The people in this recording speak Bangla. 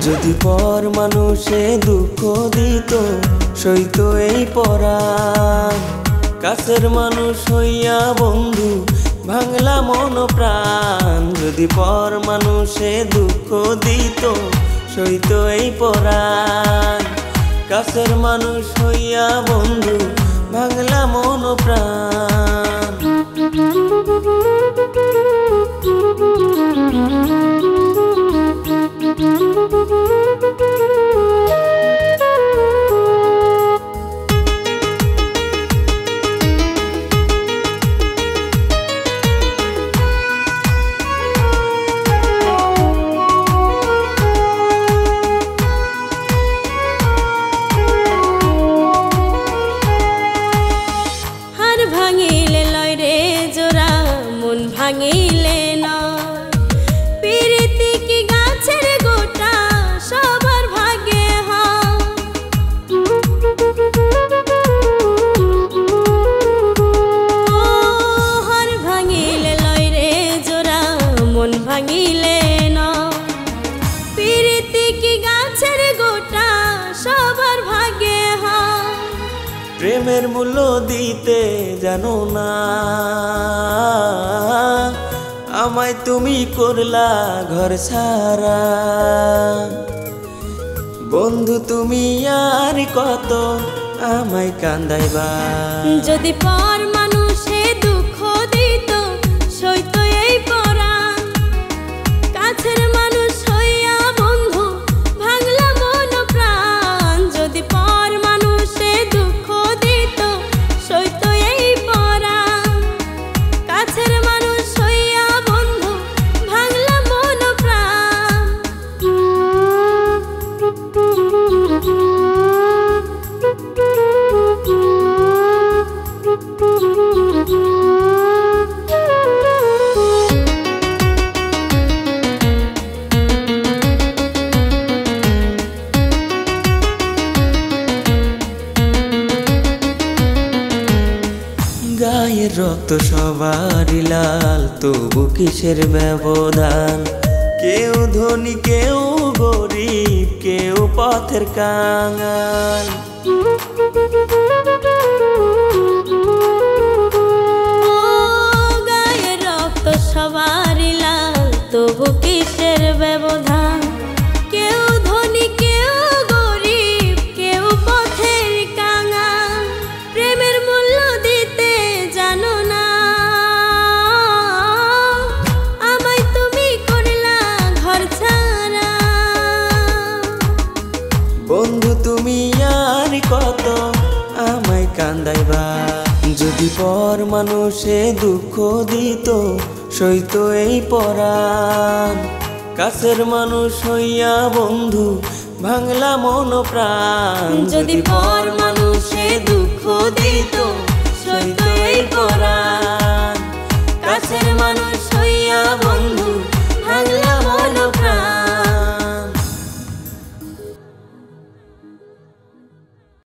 যদি পর মানুষে দুঃখ দিত সইত এই পরাণ। কাছের মানুষ হইয়া বন্ধু ভাঙলা মন প্রাণ। যদি পর মানুষে দুঃখ দিত সইত এই পরাণ। কাছের মানুষ হইয়া বন্ধু ভাঙলা মন প্রাণ। ভাঙিলে না প্রীতি কি গাছের গোটা সবার ভাগ্যে হয়। হার ভাঙিলে লয় রে জোড়া মন ভাঙিলে না প্রীতি কি গাছের গোটা সবার ভাগ্যে হয়। প্রেমের মূল্য দিতে জানো না আমায় তুমি করলা ঘর ছাড়া। বন্ধু তুমি আর কত আমায় কান্দাইবা। যদি পর মানুষে দুঃখ দিত সইত এই পরাণ। কাছের মানুষ হইয়া বন্ধু ভাঙলা মন প্রাণ। যদি পর মানুষে দুঃখ দিত সইত এই পরাণ। কাছের মানুষ হইয়া বন্ধু ভাঙলা মন প্রাণ। গায়ের রক্ত সবারই লাল তবু কিসের ব্যবধান। কেউ ধনী কেউ গরিব কেউ পথের কাঙাল। গায়ের রক্ত সবারই লাল তবু কিসের ব্যবধান। কেউ ধনী কেউ গরিব কেউ পথের কাঙাল। প্রেমের মূল্য দিতে জানো না আমায় তুমি করলা ঘর ছাড়া। বন্ধু তুমি আর কত আমায় কান্দাইবা। যদি পর মানুষে দুঃখ দিত সইত এই পরাণ। কাছের মানুষ হইয়া বন্ধু ভাঙলা মন প্রাণ। যদি পর